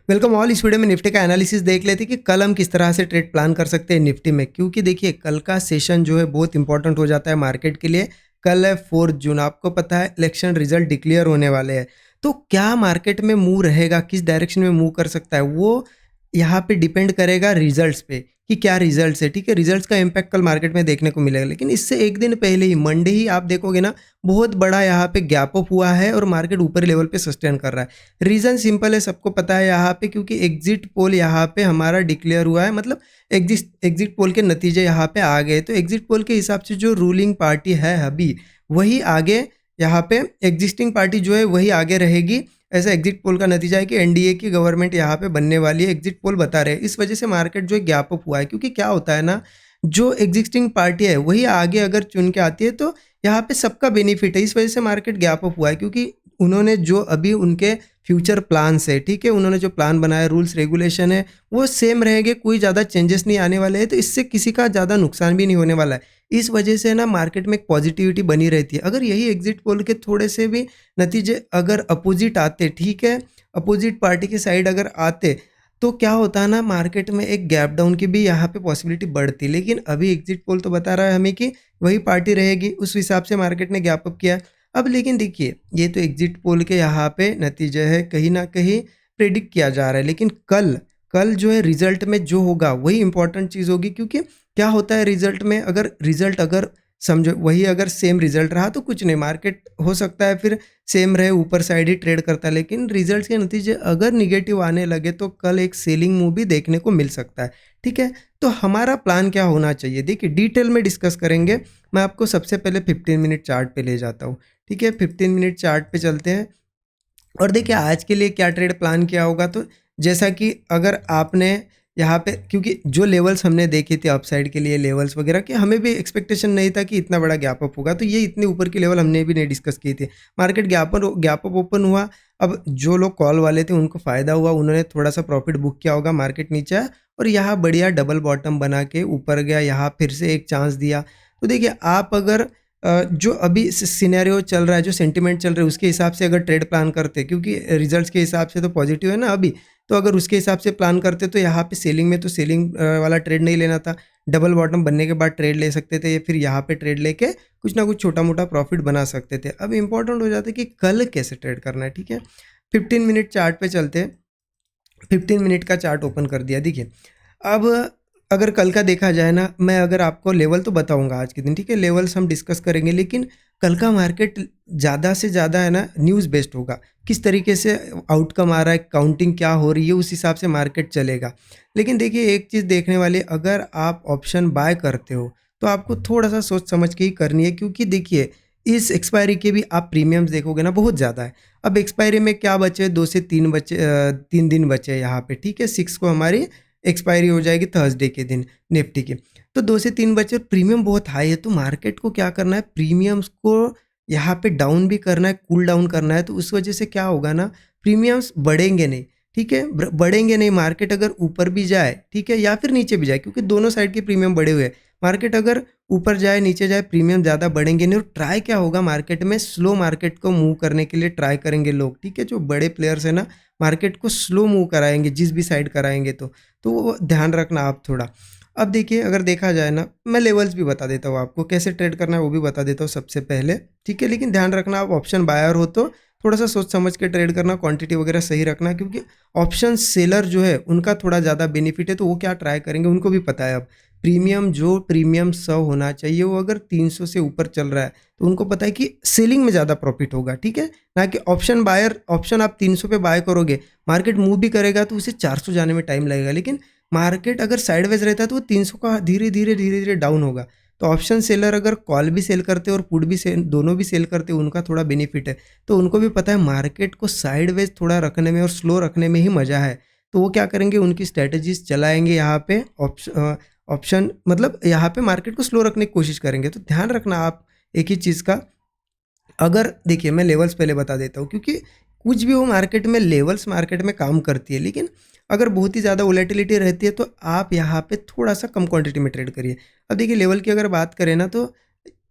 Welcome all. इस video में Nifty का एनालिसिस देख लेते हैं कि कल हम किस तरह से ट्रेड प्लान कर सकते हैं निफ्टी में, क्योंकि देखिए कल का सेशन जो है बहुत इंपॉर्टेंट हो जाता है मार्केट के लिए। कल है 4 जून, आपको पता है इलेक्शन रिजल्ट डिक्लेयर होने वाले हैं। तो क्या मार्केट में मूव रहेगा, किस डायरेक्शन में मूव कर सकता है, वो यहाँ पे डिपेंड करेगा रिजल्ट्स पे कि क्या रिजल्ट्स है। ठीक है, रिजल्ट्स का इम्पैक्ट कल मार्केट में देखने को मिलेगा, लेकिन इससे एक दिन पहले ही मंडे ही आप देखोगे ना, बहुत बड़ा यहाँ पे गैप अप हुआ है और मार्केट ऊपरी लेवल पे सस्टेन कर रहा है। रीज़न सिंपल है, सबको पता है यहाँ पे, क्योंकि एग्जिट पोल यहाँ पे हमारा डिक्लेयर हुआ है, मतलब एग्जिट पोल के नतीजे यहाँ पे आ गए। तो एग्जिट पोल के हिसाब से जो रूलिंग पार्टी है अभी वही आगे, यहाँ पे एग्जिस्टिंग पार्टी जो है वही आगे रहेगी। ऐसा एग्जिट पोल का नतीजा है कि एनडीए की गवर्नमेंट यहाँ पे बनने वाली है, एग्जिट पोल बता रहे हैं। इस वजह से मार्केट जो है गैप अप हुआ है, क्योंकि क्या होता है ना, जो एग्जिस्टिंग पार्टी है वही आगे अगर चुन के आती है तो यहाँ पे सबका बेनिफिट है। इस वजह से मार्केट गैप अप हुआ है, क्योंकि उन्होंने जो अभी उनके फ्यूचर प्लान्स है, ठीक है, उन्होंने जो प्लान बनाया, रूल्स रेगुलेशन है वो सेम रहेंगे, कोई ज़्यादा चेंजेस नहीं आने वाले हैं। तो इससे किसी का ज़्यादा नुकसान भी नहीं होने वाला है। इस वजह से ना मार्केट में एक पॉजिटिविटी बनी रहती है। अगर यही एग्जिट पोल के थोड़े से भी नतीजे अगर अपोजिट आते, ठीक है, अपोजिट पार्टी के साइड अगर आते, तो क्या होता है ना, मार्केट में एक गैप डाउन की भी यहाँ पे पॉसिबिलिटी बढ़ती। लेकिन अभी एग्जिट पोल तो बता रहा है हमें कि वही पार्टी रहेगी, उस हिसाब से मार्केट ने गैप अप किया। अब लेकिन देखिए, ये तो एग्जिट पोल के यहाँ पे नतीजे है, कहीं ना कहीं प्रेडिक्ट किया जा रहा है, लेकिन कल कल जो है रिजल्ट में जो होगा वही इंपॉर्टेंट चीज़ होगी। क्योंकि क्या होता है रिजल्ट में, अगर रिजल्ट अगर समझो वही अगर सेम रिजल्ट रहा तो कुछ नहीं, मार्केट हो सकता है फिर सेम रहे, ऊपर साइड ही ट्रेड करता है। लेकिन रिजल्ट्स के नतीजे अगर निगेटिव आने लगे तो कल एक सेलिंग मूव भी देखने को मिल सकता है। ठीक है, तो हमारा प्लान क्या होना चाहिए, देखिए डिटेल में डिस्कस करेंगे। मैं आपको सबसे पहले 15 मिनट चार्ट पे ले जाता हूँ। ठीक है, 15 मिनट चार्ट पे चलते हैं और देखिए आज के लिए क्या ट्रेड प्लान किया होगा। तो जैसा कि अगर आपने यहाँ पे, क्योंकि जो लेवल्स हमने देखे थे अपसाइड के लिए लेवल्स वगैरह के, हमें भी एक्सपेक्टेशन नहीं था कि इतना बड़ा गैप अप होगा, तो ये इतने ऊपर की लेवल हमने भी नहीं डिस्कस की थी। मार्केट गैप अप ओपन हुआ। अब जो लोग कॉल वाले थे उनको फ़ायदा हुआ, उन्होंने थोड़ा सा प्रॉफिट बुक किया होगा। मार्केट नीचे आया और यहाँ बढ़िया डबल बॉटम बना के ऊपर गया, यहाँ फिर से एक चांस दिया। तो देखिए आप अगर जो अभी सिनेरियो चल रहा है, जो सेंटिमेंट चल रहा है, उसके हिसाब से अगर ट्रेड प्लान करते, क्योंकि रिजल्ट्स के हिसाब से तो पॉजिटिव है ना अभी, तो अगर उसके हिसाब से प्लान करते तो यहाँ पे सेलिंग में तो सेलिंग वाला ट्रेड नहीं लेना था, डबल बॉटम बनने के बाद ट्रेड ले सकते थे, या फिर यहाँ पे ट्रेड लेके कुछ ना कुछ छोटा मोटा प्रॉफिट बना सकते थे। अब इंपॉर्टेंट हो जाता है कि कल कैसे ट्रेड करना है। ठीक है, 15 मिनट चार्ट पे चलते हैं। 15 मिनट का चार्ट ओपन कर दिया। देखिए अब अगर कल का देखा जाए ना, मैं अगर आपको लेवल तो बताऊंगा आज के दिन, ठीक है, लेवल्स हम डिस्कस करेंगे, लेकिन कल का मार्केट ज़्यादा से ज़्यादा है ना न्यूज़ बेस्ड होगा। किस तरीके से आउटकम आ रहा है, काउंटिंग क्या हो रही है, उस हिसाब से मार्केट चलेगा। लेकिन देखिए एक चीज़ देखने वाली, अगर आप ऑप्शन बाय करते हो तो आपको थोड़ा सा सोच समझ के ही करनी है, क्योंकि देखिए इस एक्सपायरी के भी आप प्रीमियम्स देखोगे ना बहुत ज़्यादा है। अब एक्सपायरी में क्या बचे, 2 से 3 बचे, 3 दिन बचे यहाँ पे। ठीक है, 6 को हमारी एक्सपायरी हो जाएगी थर्सडे के दिन निफ्टी की। तो 2 से 3 बचे और प्रीमियम बहुत हाई है, तो मार्केट को क्या करना है, प्रीमियम्स को यहाँ पे डाउन भी करना है, कूल डाउन करना है। तो उस वजह से क्या होगा ना, प्रीमियम्स बढ़ेंगे नहीं। ठीक है, बढ़ेंगे नहीं। मार्केट अगर ऊपर भी जाए, ठीक है, या फिर नीचे भी जाए, क्योंकि दोनों साइड के प्रीमियम बढ़े हुए हैं। मार्केट अगर ऊपर जाए नीचे जाए, प्रीमियम ज़्यादा बढ़ेंगे नहीं। और ट्राई क्या होगा, मार्केट में स्लो मार्केट को मूव करने के लिए ट्राई करेंगे लोग। ठीक है, जो बड़े प्लेयर्स हैं ना, मार्केट को स्लो मूव कराएंगे, जिस भी साइड कराएंगे तो वो ध्यान रखना आप थोड़ा। अब देखिए अगर देखा जाए ना, मैं लेवल्स भी बता देता हूँ आपको, कैसे ट्रेड करना है वो भी बता देता हूँ सबसे पहले। ठीक है, लेकिन ध्यान रखना आप ऑप्शन बायर हो तो थोड़ा सा सोच समझ के ट्रेड करना, क्वांटिटी वगैरह सही रखना, क्योंकि ऑप्शन सेलर जो है उनका थोड़ा ज़्यादा बेनिफिट है। तो वो क्या ट्राई करेंगे, उनको भी पता है अब प्रीमियम 100 होना चाहिए, वो अगर 300 से ऊपर चल रहा है तो उनको पता है कि सेलिंग में ज़्यादा प्रॉफिट होगा। ठीक है, ना कि ऑप्शन बायर। ऑप्शन आप 300 पे बाय करोगे, मार्केट मूव भी करेगा तो उसे 400 जाने में टाइम लगेगा, लेकिन मार्केट अगर साइडवेज रहता है तो वो 300 का धीरे धीरे डाउन होगा। तो ऑप्शन सेलर अगर कॉल भी सेल करते और पुट भी सेल, दोनों भी सेल करते, उनका थोड़ा बेनिफिट है। तो उनको भी पता है मार्केट को साइडवेज थोड़ा रखने में और स्लो रखने में ही मज़ा है। तो वो क्या करेंगे, उनकी स्ट्रैटेजीज चलाएंगे यहाँ पे, ऑप्शन मतलब यहाँ पे मार्केट को स्लो रखने की कोशिश करेंगे। तो ध्यान रखना आप एक ही चीज़ का। अगर देखिए मैं लेवल्स पहले बता देता हूँ, क्योंकि कुछ भी हो मार्केट में, लेवल्स मार्केट में काम करती है। लेकिन अगर बहुत ही ज़्यादा वोलेटिलिटी रहती है तो आप यहाँ पे थोड़ा सा कम क्वांटिटी में ट्रेड करिए। अब देखिए लेवल की अगर बात करें ना, तो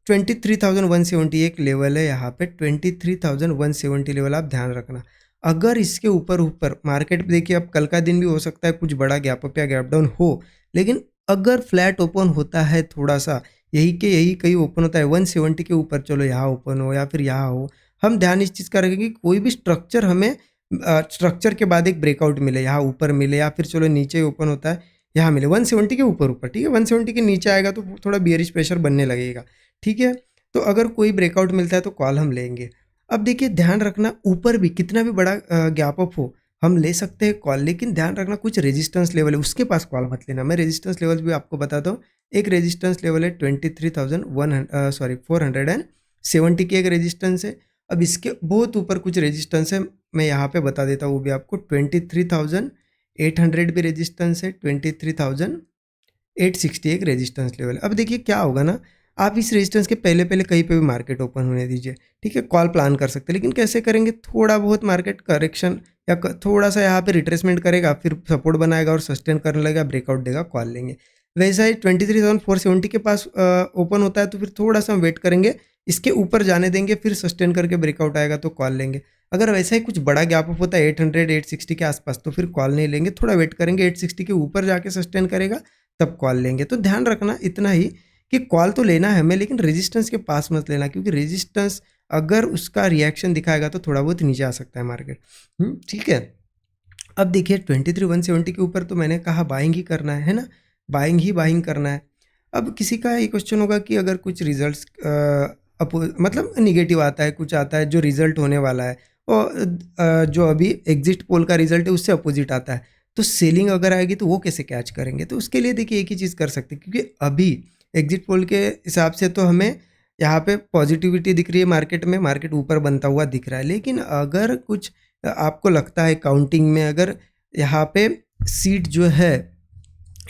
23,170 एक लेवल है यहाँ पे, 23,170 लेवल आप ध्यान रखना। अगर इसके ऊपर ऊपर मार्केट देखिए, अब कल का दिन भी हो सकता है कुछ बड़ा गैप अप या गैप डाउन हो, लेकिन अगर फ्लैट ओपन होता है थोड़ा सा, यही के यही कहीं ओपन होता है 170 के ऊपर, चलो यहाँ ओपन हो या फिर यहाँ हो, हम ध्यान इस चीज़ का रखेंगे कि कोई भी स्ट्रक्चर हमें स्ट्रक्चर के बाद एक ब्रेकआउट मिले, यहाँ ऊपर मिले या फिर चलो नीचे ओपन होता है यहाँ मिले 170 के ऊपर ऊपर, ठीक है, 170 के नीचे आएगा तो थोड़ा बियरिश प्रेशर बनने लगेगा, ठीक है। तो अगर कोई ब्रेकआउट मिलता है तो कॉल हम लेंगे। अब देखिए ध्यान रखना, ऊपर भी कितना भी बड़ा गैप अप हो हम ले सकते हैं कॉल, लेकिन ध्यान रखना कुछ रेजिस्टेंस लेवल है उसके पास कॉल मत लेना। मैं रेजिस्टेंस लेवल भी आपको बताता हूँ। एक रेजिस्टेंस लेवल है 470 की एक रेजिस्टेंस है। अब इसके बहुत ऊपर कुछ रेजिस्टेंस है, मैं यहाँ पे बता देता हूँ वो भी आपको। 23,800 भी रेजिस्टेंस है, 23,860 एक रेजिस्टेंस लेवल है। अब देखिए क्या होगा ना, आप इस रेजिस्टेंस के पहले पहले कहीं पे भी मार्केट ओपन होने दीजिए, ठीक है, कॉल प्लान कर सकते हैं। लेकिन कैसे करेंगे, थोड़ा बहुत मार्केट करेक्शन या थोड़ा सा यहाँ पे रिट्रेसमेंट करेगा, फिर सपोर्ट बनाएगा और सस्टेन करने लगेगा, ब्रेकआउट देगा, कॉल लेंगे। वैसा ही 23,470 के पास ओपन होता है तो फिर थोड़ा सा हम वेट करेंगे, इसके ऊपर जाने देंगे, फिर सस्टेन करके ब्रेकआउट आएगा तो कॉल लेंगे। अगर वैसा ही कुछ बड़ा गैप अप होता है 800 860 के आसपास तो फिर कॉल नहीं लेंगे, थोड़ा वेट करेंगे, 860 के ऊपर जाके सस्टेन करेगा तब कॉल लेंगे। तो ध्यान रखना इतना ही कि कॉल तो लेना है हमें, लेकिन रेजिस्टेंस के पास मत लेना, क्योंकि रेजिस्टेंस अगर उसका रिएक्शन दिखाएगा तो थोड़ा बहुत नीचे आ सकता है मार्केट। ठीक है। अब देखिए 23,170 के ऊपर तो मैंने कहा बाइंग ही करना है ना, बाइंग ही बाइंग करना है। अब किसी का ये क्वेश्चन होगा कि अगर कुछ रिजल्ट्स मतलब निगेटिव आता है, कुछ आता है जो रिजल्ट होने वाला है और जो अभी एग्जिट पोल का रिजल्ट है उससे अपोजिट आता है, तो सेलिंग अगर आएगी तो वो कैसे कैच करेंगे। तो उसके लिए देखिए एक ही चीज़ कर सकते हैं, क्योंकि अभी एग्जिट पोल के हिसाब से तो हमें यहाँ पे पॉजिटिविटी दिख रही है मार्केट में, मार्केट ऊपर बनता हुआ दिख रहा है। लेकिन अगर कुछ आपको लगता है काउंटिंग में अगर यहाँ पे सीट जो है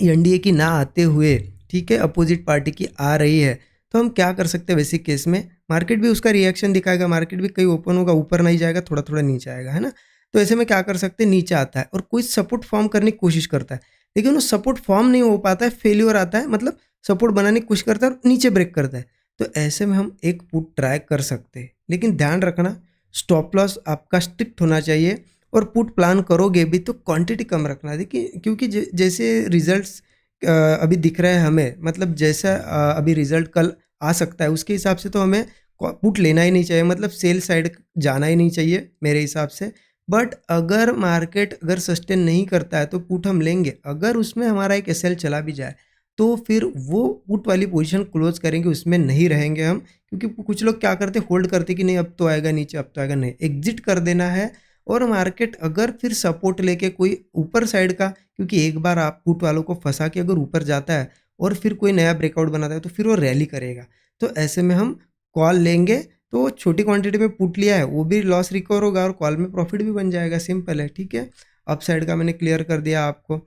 एनडीए की ना आते हुए, ठीक है, अपोजिट पार्टी की आ रही है, तो हम क्या कर सकते हैं वैसे केस में, मार्केट भी उसका रिएक्शन दिखाएगा, मार्केट भी कहीं ओपन होगा, ऊपर नहीं जाएगा, थोड़ा थोड़ा नीचे आएगा, है ना। तो ऐसे में क्या कर सकते हैं, नीचे आता है और कोई सपोर्ट फॉर्म करने की कोशिश करता है, लेकिन वो सपोर्ट फॉर्म नहीं हो पाता है, फेल्योर आता है, मतलब सपोर्ट बनाने की कोशिश करता है और नीचे ब्रेक करता है। तो ऐसे में हम एक पुट ट्राई कर सकते हैं, लेकिन ध्यान रखना स्टॉप लॉस आपका स्ट्रिक्ट होना चाहिए, और पुट प्लान करोगे भी तो क्वांटिटी कम रखना। देखिए क्योंकि जैसे रिजल्ट्स अभी दिख रहा है हमें, मतलब जैसा अभी रिजल्ट कल आ सकता है उसके हिसाब से तो हमें पुट लेना ही नहीं चाहिए, मतलब सेल साइड जाना ही नहीं चाहिए मेरे हिसाब से। बट अगर मार्केट अगर सस्टेन नहीं करता है तो पुट हम लेंगे, अगर उसमें हमारा एक एसएल चला भी जाए तो फिर वो पुट वाली पोजीशन क्लोज करेंगे, उसमें नहीं रहेंगे हम। क्योंकि कुछ लोग क्या करते, होल्ड करते कि नहीं अब तो आएगा नीचे, अब तो आएगा, नहीं, एग्जिट कर देना है। और मार्केट अगर फिर सपोर्ट लेके कोई ऊपर साइड का, क्योंकि एक बार आप पुट वालों को फंसा के अगर ऊपर जाता है और फिर कोई नया ब्रेकआउट बनाता है तो फिर वो रैली करेगा, तो ऐसे में हम कॉल लेंगे। तो छोटी क्वांटिटी में पुट लिया है वो भी लॉस रिकवर होगा और कॉल में प्रॉफिट भी बन जाएगा, सिंपल है, ठीक है। अप साइड का मैंने क्लियर कर दिया आपको।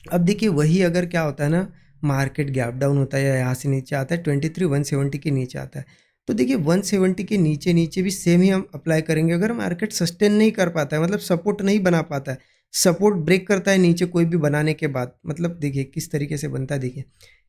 अब देखिए वही अगर क्या होता है ना, मार्केट गैप डाउन होता है या यहाँ से नीचे आता है 23,170 के नीचे आता है, तो देखिए 170 के नीचे नीचे भी सेम ही हम अप्लाई करेंगे। अगर मार्केट सस्टेन नहीं कर पाता है, मतलब सपोर्ट नहीं बना पाता है, सपोर्ट ब्रेक करता है नीचे कोई भी बनाने के बाद, मतलब देखिए किस तरीके से बनता है। देखिए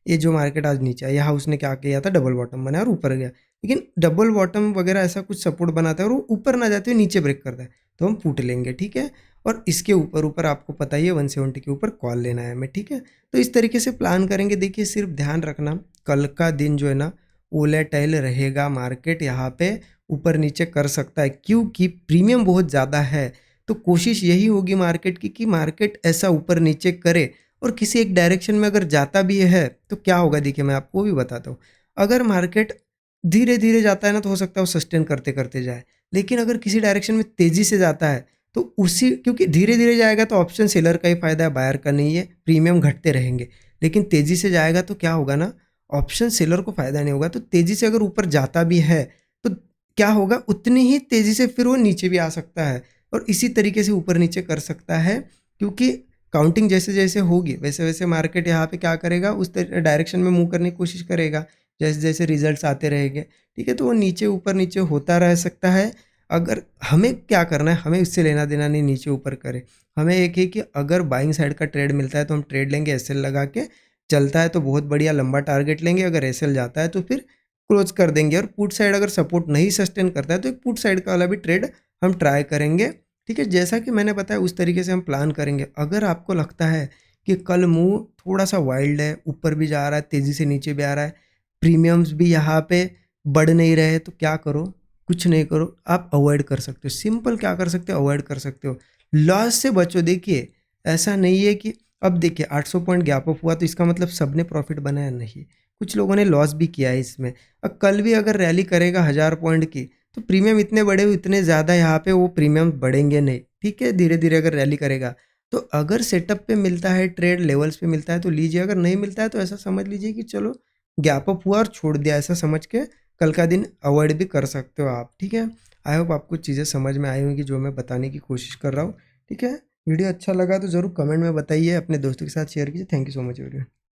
ये जो मार्केट आज नीचे है, यहाँ उसने क्या किया था, डबल बॉटम बनाया और ऊपर गया, लेकिन डबल बॉटम वगैरह ऐसा कुछ सपोर्ट बनाता है और वो ऊपर ना जाते हुए नीचे ब्रेक करता है, तो हम फूट लेंगे, ठीक है। और इसके ऊपर ऊपर आपको पता ही है 170 के ऊपर कॉल लेना है हमें, ठीक है। तो इस तरीके से प्लान करेंगे। देखिए सिर्फ ध्यान रखना कल का दिन जो है ना वोलेटाइल रहेगा, मार्केट यहाँ पे ऊपर नीचे कर सकता है क्योंकि प्रीमियम बहुत ज़्यादा है। तो कोशिश यही होगी मार्केट की कि मार्केट ऐसा ऊपर नीचे करे, और किसी एक डायरेक्शन में अगर जाता भी है तो क्या होगा, देखिए मैं आपको भी बताता हूँ। अगर मार्केट धीरे धीरे जाता है ना तो हो सकता है वो सस्टेन करते करते जाए, लेकिन अगर किसी डायरेक्शन में तेज़ी से जाता है तो उसी, क्योंकि धीरे धीरे जाएगा तो ऑप्शन सेलर का ही फायदा है, बायर का नहीं है, प्रीमियम घटते रहेंगे। लेकिन तेज़ी से जाएगा तो क्या होगा ना, ऑप्शन सेलर को फायदा नहीं होगा। तो तेज़ी से अगर ऊपर जाता भी है तो क्या होगा, उतनी ही तेज़ी से फिर वो नीचे भी आ सकता है और इसी तरीके से ऊपर नीचे कर सकता है। क्योंकि काउंटिंग जैसे जैसे होगी वैसे वैसे मार्केट यहाँ पे क्या करेगा, उस डायरेक्शन में मूव करने की कोशिश करेगा, जैसे जैसे रिजल्ट्स आते रहेंगे, ठीक है। तो वो नीचे ऊपर नीचे होता रह सकता है। अगर हमें क्या करना है, हमें उससे लेना देना नहीं नीचे ऊपर करे, हमें एक है कि अगर बाइंग साइड का ट्रेड मिलता है तो हम ट्रेड लेंगे, एसएल लगा के चलता है तो बहुत बढ़िया लंबा टारगेट लेंगे, अगर एसएल जाता है तो फिर क्लोज कर देंगे। और पुट साइड अगर सपोर्ट नहीं सस्टेन करता है तो एक पुट साइड का वाला भी ट्रेड हम ट्राई करेंगे, ठीक है, जैसा कि मैंने बताया उस तरीके से हम प्लान करेंगे। अगर आपको लगता है कि कल मूव थोड़ा सा वाइल्ड है, ऊपर भी जा रहा है, तेज़ी से नीचे भी आ रहा है, प्रीमियम्स भी यहाँ पे बढ़ नहीं रहे, तो क्या करो? कुछ नहीं करो, आप अवॉइड कर सकते हो। सिंपल क्या कर सकते हो? अवॉइड कर सकते हो। लॉस से बचो। देखिए, ऐसा नहीं है कि अब देखिए 800 पॉइंट गैप अप हुआ तो इसका मतलब सबने प्रॉफिट बनाया, नहीं। कुछ लोगों ने लॉस भी किया है इसमें। अब कल भी अगर रैली करेगा 1000 पॉइंट की, तो प्रीमियम इतने बड़े हुए, इतने ज़्यादा यहाँ पे वो प्रीमियम बढ़ेंगे नहीं, ठीक है। धीरे धीरे अगर रैली करेगा, तो अगर सेटअप पे मिलता है, ट्रेड लेवल्स पे मिलता है तो लीजिए, अगर नहीं मिलता है तो ऐसा समझ लीजिए कि चलो गैप अप हुआ और छोड़ दिया, ऐसा समझ के कल का दिन अवॉइड भी कर सकते हो आप, ठीक है। आई होप आपको चीज़ें समझ में आई होंगी जो मैं बताने की कोशिश कर रहा हूँ, ठीक है। वीडियो अच्छा लगा तो ज़रूर कमेंट में बताइए, अपने दोस्तों के साथ शेयर कीजिए। Thank you so much video.